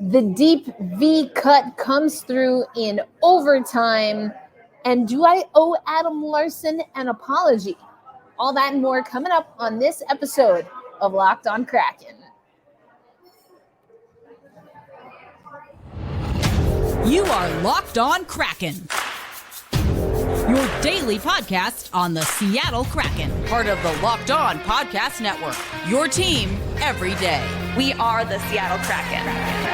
The deep V cut comes through in overtime. And do I owe Adam Larsson an apology? All that and more coming up on this episode of Locked On Kraken. You are Locked On Kraken, your daily podcast on the Seattle Kraken, part of the Locked On Podcast Network, your team every day. We are the Seattle Kraken.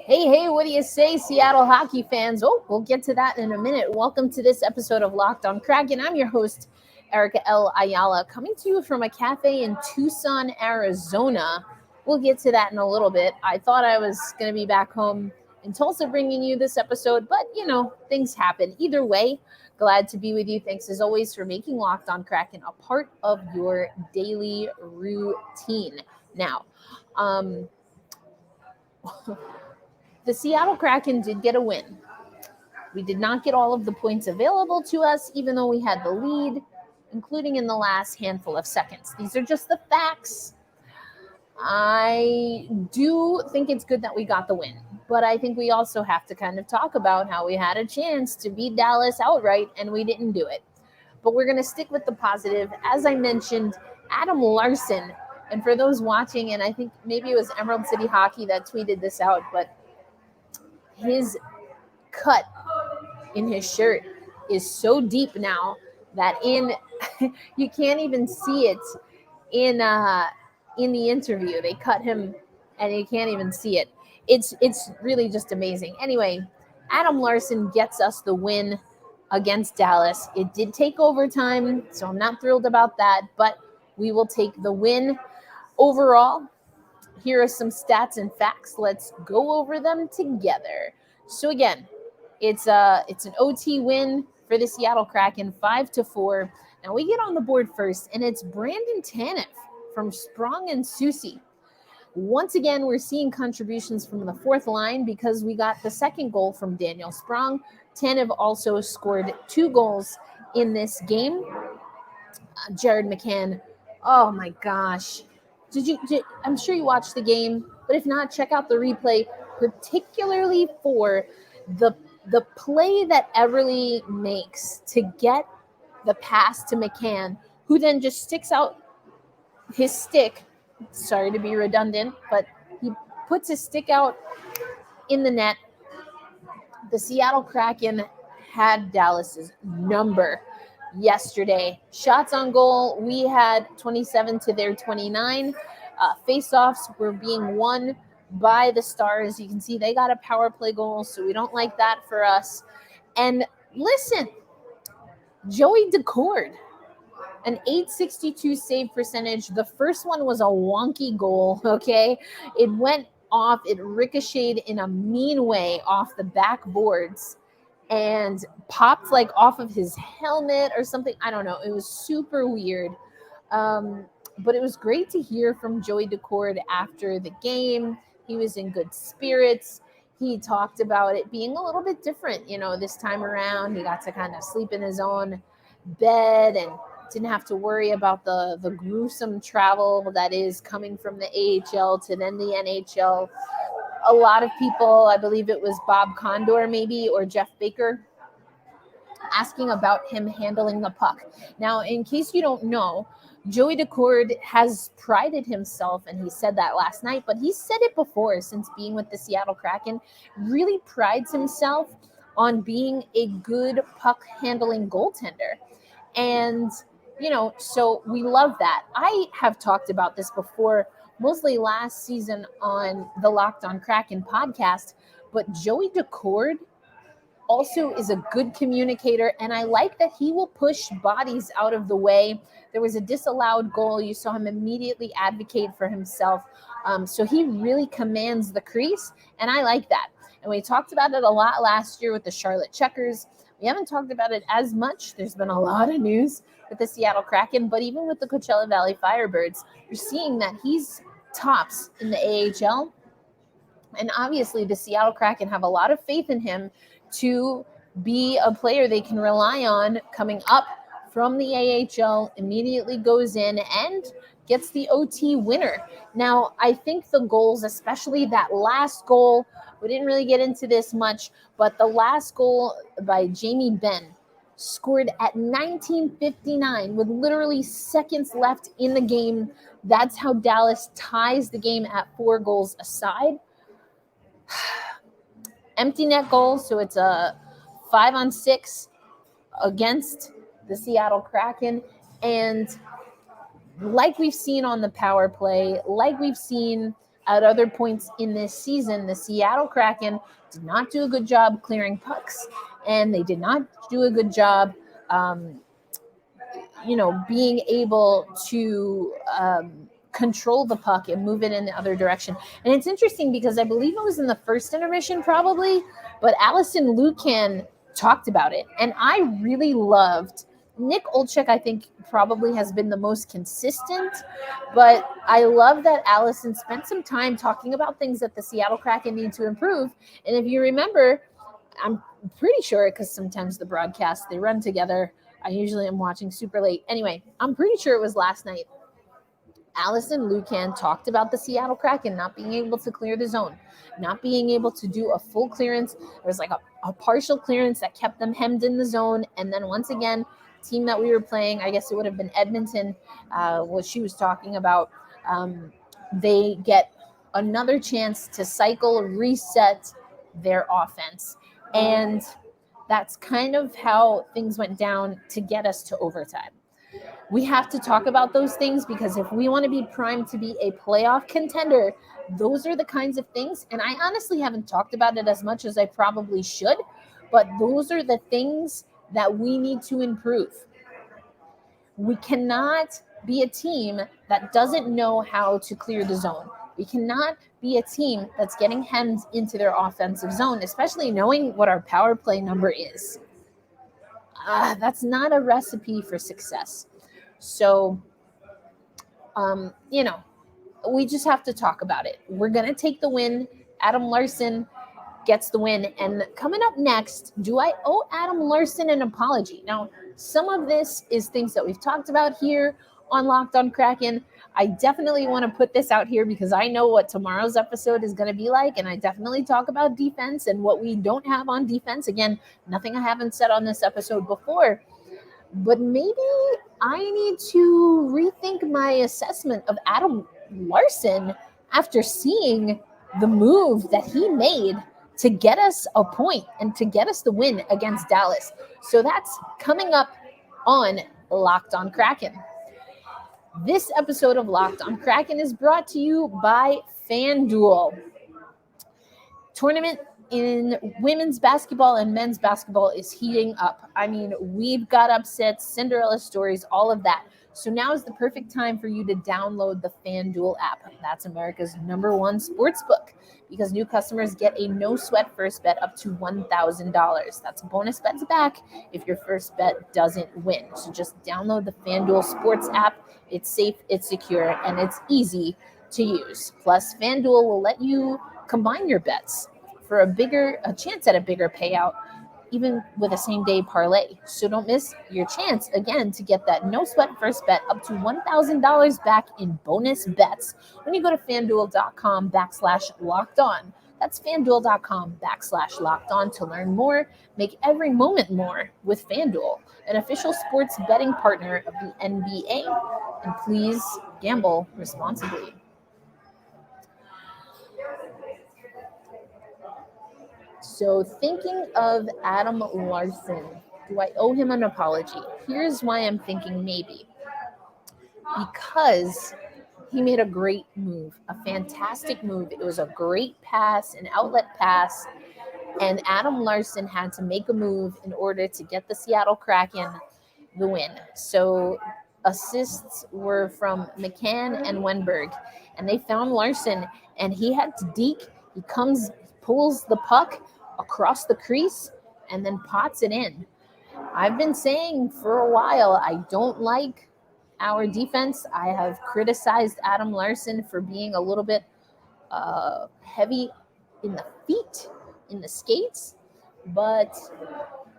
Hey, what do you say, Seattle hockey fans? Oh, we'll get to that in a minute. Welcome to this episode of Locked On Kraken. I'm your host, Erica L. Ayala, coming to you from a cafe in Tucson, Arizona. We'll get to that in a little bit. I thought I was going to be back home in Tulsa bringing you this episode, but, things happen. Either way, glad to be with you. Thanks, as always, for making Locked On Kraken a part of your daily routine. Now, the Seattle Kraken did get a win. We did not get all of the points available to us, even though we had the lead, including in the last handful of seconds. These are just the facts. I do think it's good that we got the win, but I think we also have to kind of talk about how we had a chance to beat Dallas outright, and we didn't do it. But we're going to stick with the positive. As I mentioned, Adam Larsson, and for those watching, and I think maybe it was Emerald City Hockey that tweeted this out, but his cut in his shirt is so deep now that you can't even see it in the interview. They cut him and you can't even see it. It's really just amazing. Anyway, Adam Larsson gets us the win against Dallas. It did take overtime, so I'm not thrilled about that, but we will take the win. Overall, here are some stats and facts. Let's go over them together. So again, it's an OT win for the Seattle Kraken, 5-4. Now we get on the board first, and it's Brandon Tanev from Sprong and Susie. Once again, we're seeing contributions from the fourth line because we got the second goal from Daniel Sprong. Tanev also scored 2 goals in this game. Jared McCann, oh my gosh. I'm sure you watched the game, but if not, check out the replay, particularly for the play that Everly makes to get the pass to McCann, who then just sticks out his stick. Sorry to be redundant, but he puts his stick out in the net. The Seattle Kraken had Dallas's number yesterday. Shots on goal, we had 27 to their 29. Face-offs were being won by the Stars. You can see they got a power play goal, so we don't like that for us. And listen, Joey Decord, an .862 save percentage. The first one was a wonky goal, okay? It went off, it ricocheted in a mean way off the backboards and popped like off of his helmet or something. I don't know. It was super weird. But it was great to hear from Joey Decord after the game. He was in good spirits. He talked about it being a little bit different, this time around. He got to kind of sleep in his own bed and didn't have to worry about the gruesome travel that is coming from the AHL to then the NHL. A lot of people, I believe it was Bob Condor maybe, or Jeff Baker, asking about him handling the puck. Now, in case you don't know, Joey Decord has prided himself, and he said that last night, but he said it before since being with the Seattle Kraken, really prides himself on being a good puck handling goaltender. And, so we love that. I have talked about this before, mostly last season on the Locked On Kraken podcast, but Joey Decord also is a good communicator, and I like that he will push bodies out of the way. There was a disallowed goal. You saw him immediately advocate for himself. So he really commands the crease, and I like that. And we talked about it a lot last year with the Charlotte Checkers. We haven't talked about it as much. There's been a lot of news with the Seattle Kraken, but even with the Coachella Valley Firebirds, you're seeing that he's tops in the AHL. And obviously the Seattle Kraken have a lot of faith in him to be a player they can rely on coming up from the AHL, immediately goes in and gets the OT winner. Now, I think the goals, especially that last goal, we didn't really get into this much, but the last goal by Jamie Benn, scored at 19:59 with literally seconds left in the game. That's how Dallas ties the game at 4 goals aside. Empty net goal, so it's a 5-on-6 against the Seattle Kraken. And like we've seen on the power play, like we've seen at other points in this season, the Seattle Kraken did not do a good job clearing pucks, and they did not do a good job being able to control the puck and move it in the other direction. And it's interesting because I believe it was in the first intermission probably, but Allison Lukan talked about it. And I really loved Nick Olczyk. I think probably has been the most consistent, but I love that Allison spent some time talking about things that the Seattle Kraken need to improve. And if you remember, I'm pretty sure, because sometimes the broadcasts, they run together. I usually am watching super late. Anyway, I'm pretty sure it was last night. Allison Lukan talked about the Seattle Kraken not being able to clear the zone, not being able to do a full clearance. There was like a partial clearance that kept them hemmed in the zone. And then once again, team that we were playing, I guess it would have been Edmonton, what she was talking about, they get another chance to cycle, reset their offense. And that's kind of how things went down to get us to overtime. We have to talk about those things because if we want to be primed to be a playoff contender, those are the kinds of things. And I honestly haven't talked about it as much as I probably should, but those are the things that we need to improve. We cannot be a team that doesn't know how to clear the zone. We cannot be a team that's getting hemmed into their offensive zone, especially knowing what our power play number is. That's not a recipe for success. So, we just have to talk about it. We're going to take the win. Adam Larsson gets the win. And coming up next, do I owe Adam Larsson an apology? Now, some of this is things that we've talked about here on Locked On Kraken. I definitely want to put this out here because I know what tomorrow's episode is going to be like, and I definitely talk about defense and what we don't have on defense. Again, nothing I haven't said on this episode before, but maybe I need to rethink my assessment of Adam Larsson after seeing the move that he made to get us a point and to get us the win against Dallas. So that's coming up on Locked On Kraken. This episode of Locked On Kraken is brought to you by FanDuel. Tournament in women's basketball and men's basketball is heating up. I mean, we've got upsets, Cinderella stories, all of that. So now is the perfect time for you to download the FanDuel app. That's America's #1 sportsbook because new customers get a no-sweat first bet up to $1,000. That's bonus bets back if your first bet doesn't win. So just download the FanDuel Sports app. It's safe, it's secure, and it's easy to use. Plus, FanDuel will let you combine your bets for a chance at a bigger payout, even with a same-day parlay. So don't miss your chance, again, to get that no-sweat first bet up to $1,000 back in bonus bets when you go to FanDuel.com/lockedon. That's FanDuel.com/lockedon to learn more. Make every moment more with FanDuel, an official sports betting partner of the NBA. And please gamble responsibly. So thinking of Adam Larsson, do I owe him an apology? Here's why I'm thinking maybe. Because he made a great move, a fantastic move. It was a great pass, an outlet pass, and Adam Larsson had to make a move in order to get the Seattle Kraken the win. So assists were from McCann and Wenberg, and they found Larsson, and he had to deke. He pulls the puck across the crease, and then pots it in. I've been saying for a while, I don't like our defense. I have criticized Adam Larsson for being a little bit heavy in the feet, in the skates, but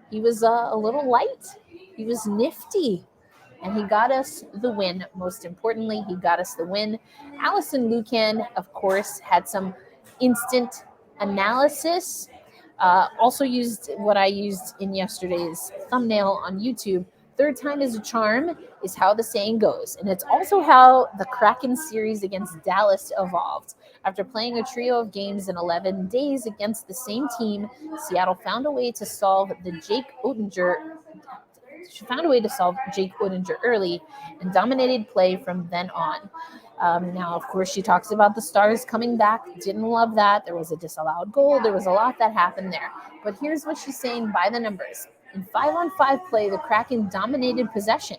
he was a little light. He was nifty, and he got us the win. Most importantly, he got us the win. Allison Lukan, of course, had some instant analysis. Also used what I used in yesterday's thumbnail on YouTube. Third time is a charm is how the saying goes. And it's also how the Kraken series against Dallas evolved. After playing a trio of games in 11 days against the same team, Seattle found a way to solve Jake Oettinger early and dominated play from then on. Now, of course, she talks about the Stars coming back. Didn't love that. There was a disallowed goal. There was a lot that happened there. But here's what she's saying by the numbers. In 5-on-5 play, the Kraken dominated possession.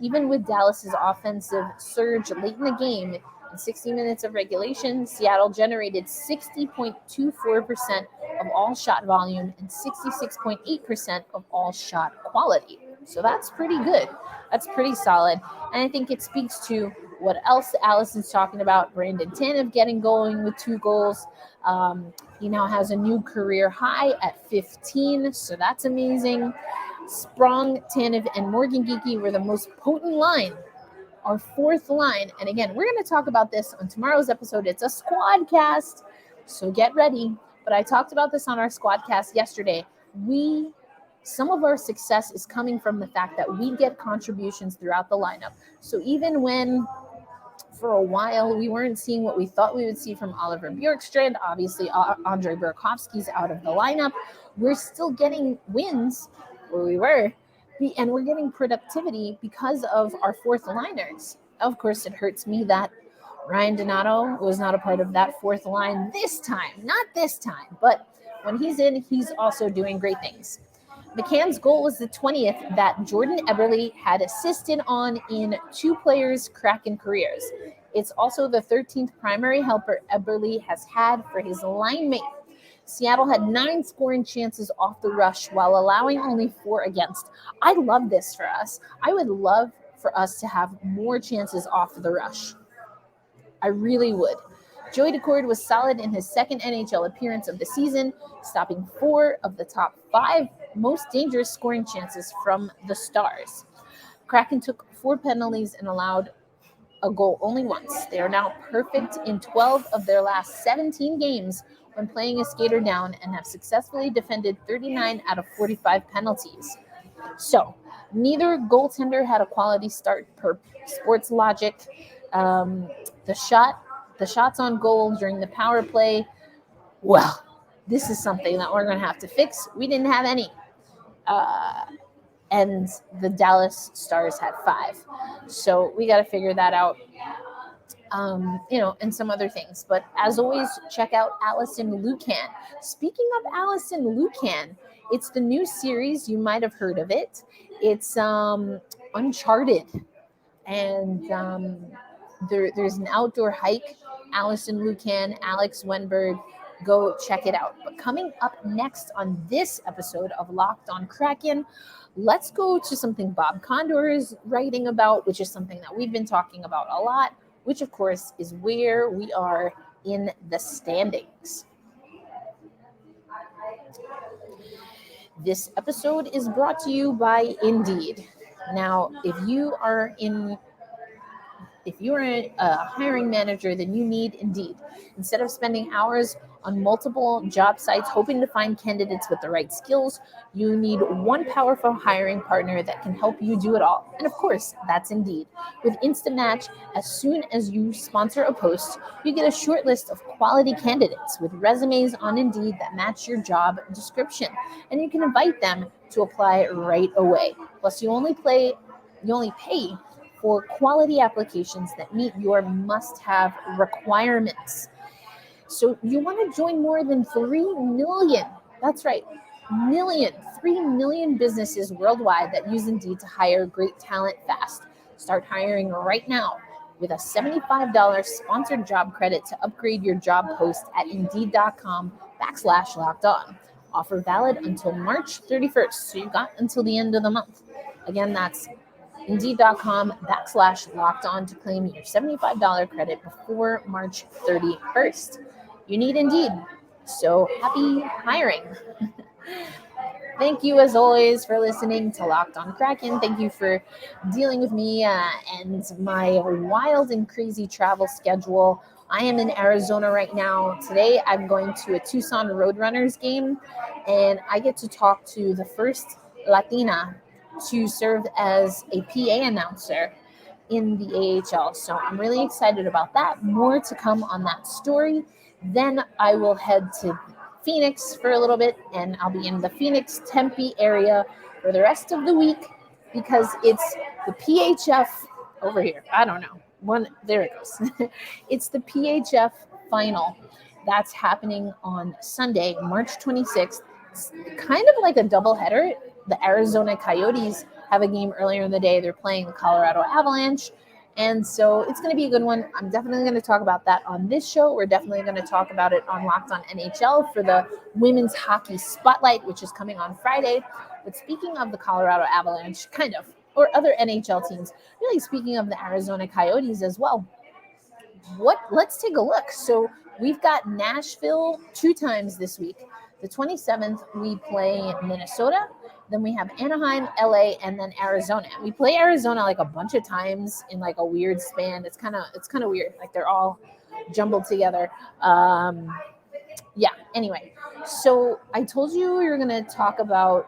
Even with Dallas's offensive surge late in the game, in 60 minutes of regulation, Seattle generated 60.24% of all shot volume and 66.8% of all shot quality. So that's pretty good. That's pretty solid. And I think it speaks to what else Allison's talking about. Brandon Tanev getting going with 2 goals. He now has a new career high at 15, so that's amazing. Sprong, Tanev, and Morgan Geekie were the most potent line, our fourth line. And again, we're going to talk about this on tomorrow's episode. It's a squad cast, so get ready. But I talked about this on our squad cast yesterday. Some of our success is coming from the fact that we get contributions throughout the lineup. So even when for a while we weren't seeing what we thought we would see from Oliver Bjorkstrand, obviously Andre Burakovsky's out of the lineup, we're still getting wins where we were, and we're getting productivity because of our fourth liners. Of course, it hurts me that Ryan Donato was not a part of that fourth line not this time, but when he's in, he's also doing great things. McCann's goal was the 20th that Jordan Eberle had assisted on in 2 players' Kraken careers. It's also the 13th primary helper Eberle has had for his line mate. Seattle had 9 scoring chances off the rush while allowing only 4 against. I love this for us. I would love for us to have more chances off the rush. I really would. Joey Daccord was solid in his second NHL appearance of the season, stopping 4 of the top 5 most dangerous scoring chances from the Stars. Kraken took 4 penalties and allowed a goal only once. They are now perfect in 12 of their last 17 games when playing a skater down and have successfully defended 39 out of 45 penalties. So, neither goaltender had a quality start per sports logic. The shots on goal during the power play, well, this is something that we're going to have to fix. We didn't have any. And the Dallas Stars had 5. So we got to figure that out, and some other things. But as always, check out Allison Lukan. Speaking of Allison Lukan, it's the new series. You might have heard of it. It's Uncharted. And there's an outdoor hike. Allison Lukan, Alex Wenberg. Go check it out. But coming up next on this episode of Locked on Kraken, let's go to something Bob Condor is writing about, which is something that we've been talking about a lot, which of course is where we are in the standings. This episode is brought to you by Indeed. Now, if you are a hiring manager, then you need Indeed. Instead of spending hours on multiple job sites hoping to find candidates with the right skills, you need one powerful hiring partner that can help you do it all. And of course, that's Indeed. With Instant Match, as soon as you sponsor a post, you get a short list of quality candidates with resumes on Indeed that match your job description, and you can invite them to apply right away. Plus, you only pay for quality applications that meet your must-have requirements. So you want to join more than 3 million, that's right, 3 million businesses worldwide that use Indeed to hire great talent fast. Start hiring right now with a $75 sponsored job credit to upgrade your job post at Indeed.com/lockedon. Offer valid until March 31st, so you got until the end of the month. Again, that's Indeed.com/lockedon to claim your $75 credit before March 31st. You need Indeed. So happy hiring. Thank you, as always, for listening to Locked On Kraken. Thank you for dealing with me and my wild and crazy travel schedule. I am in Arizona right now. Today, I'm going to a Tucson Roadrunners game, and I get to talk to the first Latina to serve as a PA announcer in the AHL. So I'm really excited about that. More to come on that story. Then I will head to Phoenix for a little bit, and I'll be in the Phoenix Tempe area for the rest of the week because it's the PHF over here. I don't know. There it goes. It's the PHF final that's happening on Sunday, March 26th. It's kind of like a doubleheader. The Arizona Coyotes have a game earlier in the day. They're playing the Colorado Avalanche. And so it's going to be a good one. I'm definitely going to talk about that on this show. We're definitely going to talk about it on Locked On NHL for the Women's Hockey Spotlight, which is coming on Friday. But speaking of the Colorado Avalanche, or other NHL teams, really speaking of the Arizona Coyotes as well, let's take a look. So we've got Nashville 2 times this week. The 27th, we play Minnesota. Then we have Anaheim, LA, and then Arizona. We play Arizona like a bunch of times in like a weird span. It's kind of weird. Like they're all jumbled together. Anyway, so I told you we were going to talk about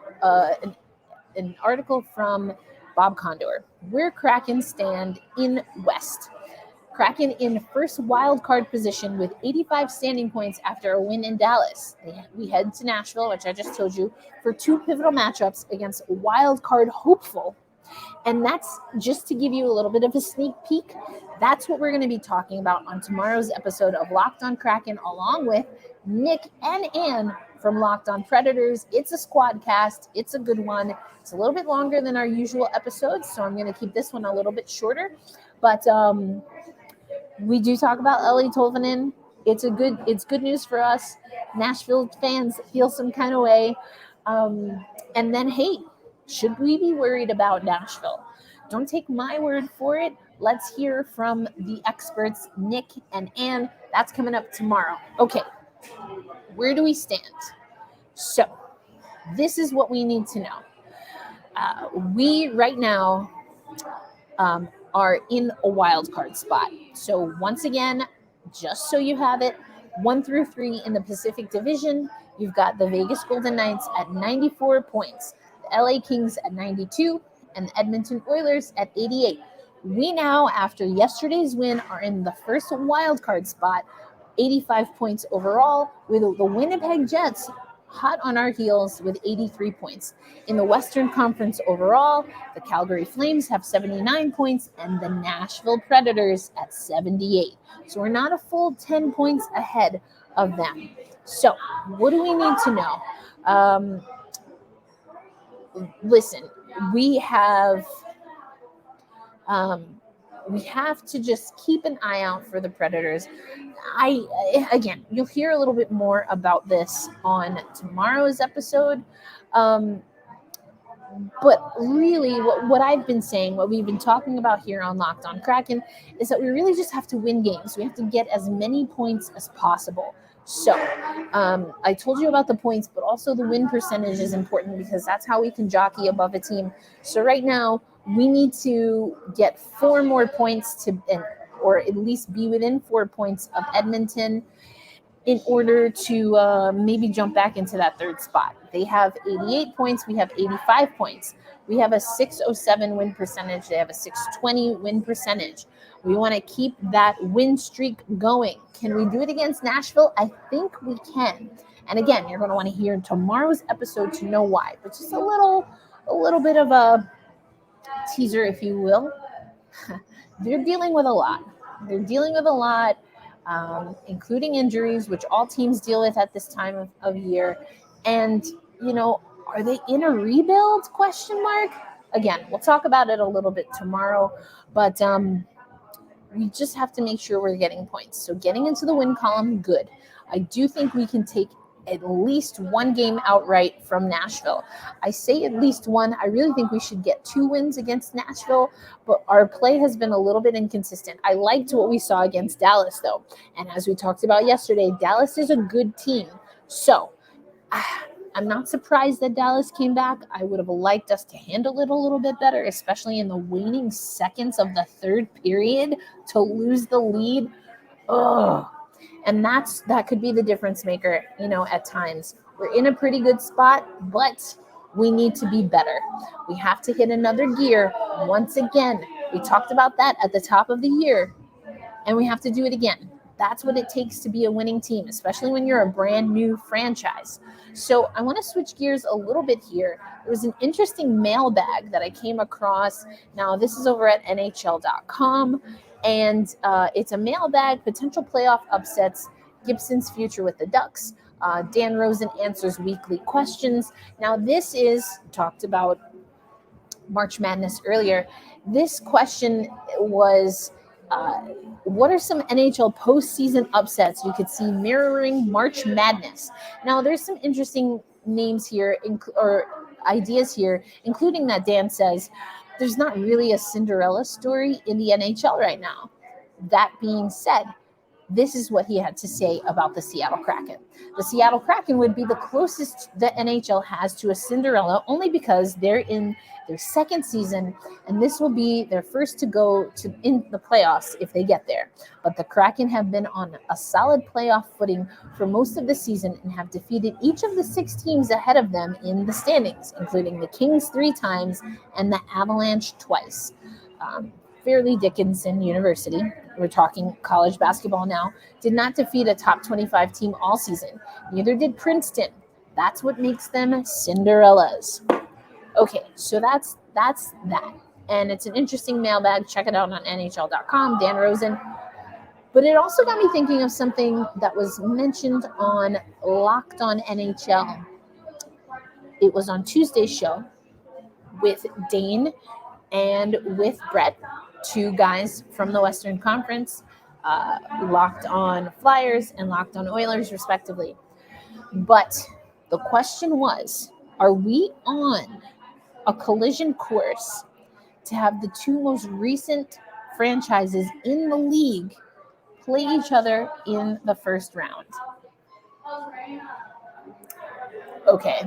an article from Bob Condor, where Kraken stand in West. Kraken in first wild card position with 85 standing points after a win in Dallas. We head to Nashville, which I just told you, for 2 pivotal matchups against wild card hopeful. And that's just to give you a little bit of a sneak peek. That's what we're going to be talking about on tomorrow's episode of Locked On Kraken, along with Nick and Ann from Locked On Predators. It's a squad cast. It's a good one. It's a little bit longer than our usual episodes, so I'm going to keep this one a little bit shorter. But we do talk about Ellie Tolvanen. It's good news for us. Nashville fans feel some kind of way. And then, hey, should we be worried about Nashville? Don't take my word for it. Let's hear from the experts, Nick and Ann. That's coming up tomorrow. Okay, where do we stand? So this is what we need to know. We right now are in a wild card spot. So once again, just so you have it, 1 through 3 in the Pacific Division, you've got the Vegas Golden Knights at 94 points, the LA Kings at 92, and the Edmonton Oilers at 88. We now, after yesterday's win, are in the first wild card spot, 85 points overall, with the Winnipeg Jets hot on our heels with 83 points. In the Western Conference overall, the Calgary Flames have 79 points and the Nashville Predators at 78. So we're not a full 10 points ahead of them. So what do we need to know? Listen, we have to just keep an eye out for the Predators. Again, you'll hear a little bit more about this on tomorrow's episode. But really, what I've been saying, what we've been talking about here on Locked On Kraken, is that we really just have to win games. We have to get as many points as possible. So I told you about the points, but also the win percentage is important because that's how we can jockey above a team. So right now, we need to get 4 more points or at least be within 4 points of Edmonton in order to maybe jump back into that 3rd spot. They have 88 points. We have 85 points. We have a .607 win percentage. They have a .620 win percentage. We want to keep that win streak going. Can we do it against Nashville? I think we can. And again, you're going to want to hear tomorrow's episode to know why. But just a little bit of a teaser, if you will. They're dealing with a lot. Including injuries, which all teams deal with at this time of year. And, are they in a rebuild? ? Again, we'll talk about it a little bit tomorrow, but we just have to make sure we're getting points. So getting into the win column, good. I do think we can take at least 1 game outright from Nashville. I say at least 1. I really think we should get 2 wins against Nashville, but our play has been a little bit inconsistent. I liked what we saw against Dallas, though. And as we talked about yesterday, Dallas is a good team. So I'm not surprised that Dallas came back. I would have liked us to handle it a little bit better, especially in the waning seconds of the third period to lose the lead. Ugh. And that could be the difference maker, at times. We're in a pretty good spot, but we need to be better. We have to hit another gear once again. We talked about that at the top of the year, and we have to do it again. That's what it takes to be a winning team, especially when you're a brand new franchise. So I want to switch gears a little bit here. There was an interesting mailbag that I came across. Now, this is over at NHL.com, and it's a mailbag, potential playoff upsets, Gibson's future with the Ducks. Dan Rosen answers weekly questions. Now, this is talked about March Madness earlier. This question was, what are some NHL postseason upsets you could see mirroring March Madness? Now, there's some interesting names here, or ideas here, including that Dan says there's not really a Cinderella story in the NHL right now. That being said, this is what he had to say about the Seattle Kraken. The Seattle Kraken would be the closest the NHL has to a Cinderella, only because they're in their second season, and this will be their first to go to in the playoffs if they get there. But the Kraken have been on a solid playoff footing for most of the season and have defeated each of the 6 teams ahead of them in the standings, including the Kings 3 times and the Avalanche twice. Fairleigh Dickinson University, we're talking college basketball now, did not defeat a top 25 team all season. Neither did Princeton. That's what makes them Cinderellas. Okay, so that's that. And it's an interesting mailbag. Check it out on NHL.com, Dan Rosen. But it also got me thinking of something that was mentioned on Locked On NHL. It was on Tuesday's show with Dane and with Brett, 2 guys from the Western Conference, Locked On Flyers and Locked On Oilers, respectively. But the question was, are we on a collision course to have the 2 most recent franchises in the league play each other in the first round? Okay,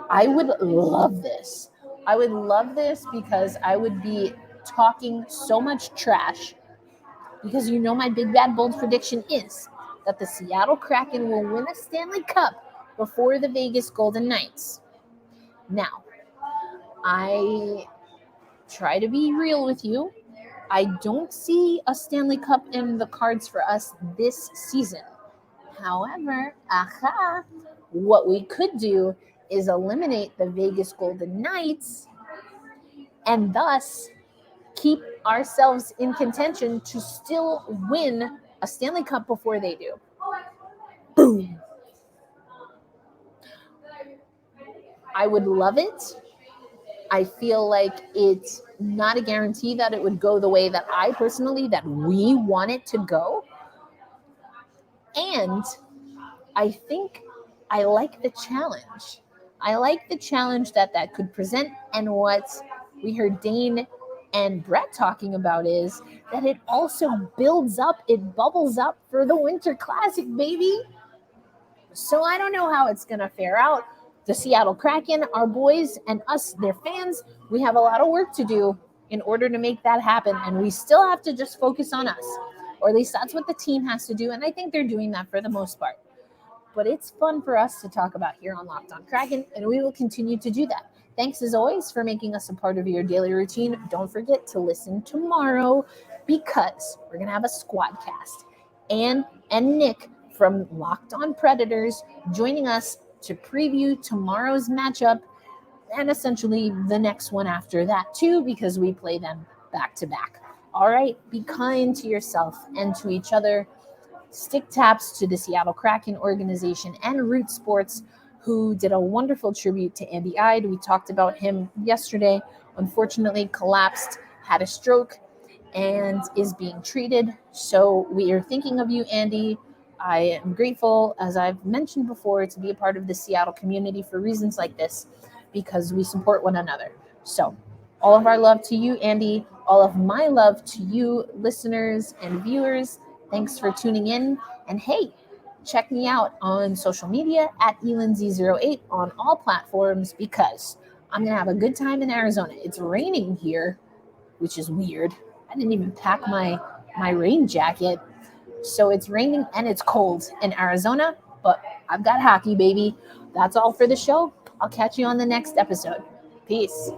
I would love this. I would love this because I would be talking so much trash, because my big bad bold prediction is that the Seattle Kraken will win a Stanley Cup before the Vegas Golden Knights. Now, I try to be real with you. I don't see a Stanley Cup in the cards for us this season. However, what we could do is eliminate the Vegas Golden Knights and thus keep ourselves in contention to still win a Stanley Cup before they do. Boom. I would love it. I feel like it's not a guarantee that it would go the way that we want it to go. And I think I like the challenge. I like the challenge that could present. And what we heard Dane and Brett talking about is that it also builds up, it bubbles up for the Winter Classic, baby. So I don't know how it's going to fare out. The Seattle Kraken, our boys, and us, their fans, we have a lot of work to do in order to make that happen. And we still have to just focus on us. Or at least that's what the team has to do. And I think they're doing that for the most part. But it's fun for us to talk about here on Locked On Kraken, and we will continue to do that. Thanks as always for making us a part of your daily routine. Don't forget to listen tomorrow, because we're going to have a squad cast. And Nick from Locked On Predators joining us to preview tomorrow's matchup and essentially the next one after that too, because we play them back to back. All right, be kind to yourself and to each other. Stick taps to the Seattle Kraken organization and Root Sports, who did a wonderful tribute to Andy Ide. We talked about him yesterday. Unfortunately, collapsed, had a stroke, and is being treated. So we are thinking of you, Andy. I am grateful, as I've mentioned before, to be a part of the Seattle community for reasons like this, because we support one another. So all of our love to you, Andy. All of my love to you, listeners and viewers. Thanks for tuning in. And hey, check me out on social media at elinz08 on all platforms because I'm going to have a good time in Arizona. It's raining here, which is weird. I didn't even pack my rain jacket. So it's raining and it's cold in Arizona, but I've got hockey, baby. That's all for the show. I'll catch you on the next episode. Peace.